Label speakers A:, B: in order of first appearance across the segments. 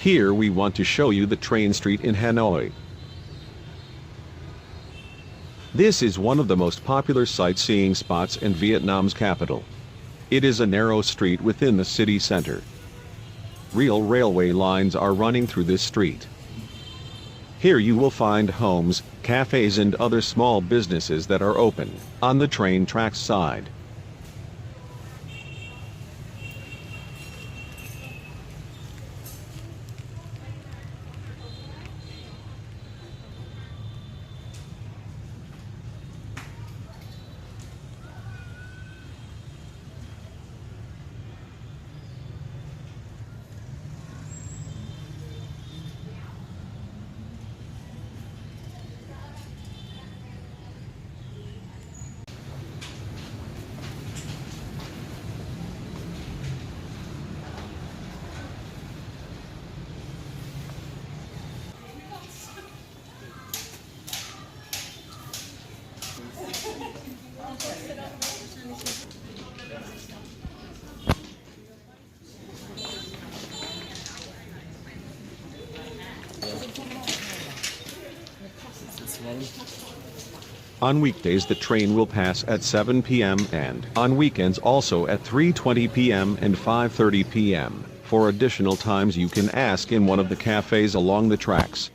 A: Here we want to show you the train street in Hanoi. This is one of the most popular sightseeing spots in Vietnam's capital. It is a narrow street within the city center. Real railway lines are running through this street. Here you will find homes, cafes and other small businesses that are open on the train tracks side. On weekdays the train will pass at 7 p.m. and on weekends also at 3:20 p.m. and 5:30 p.m. For additional times you can ask in one of the cafes along the tracks.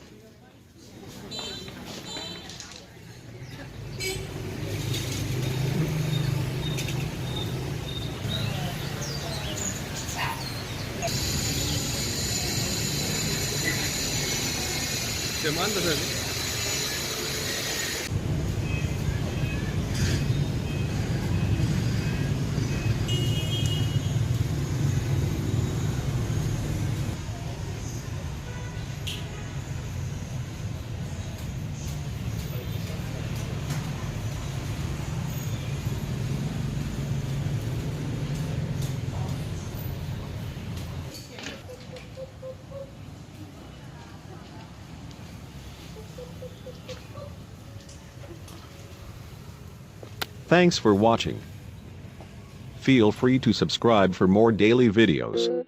A: Thanks for watching. Feel free to subscribe for more daily videos.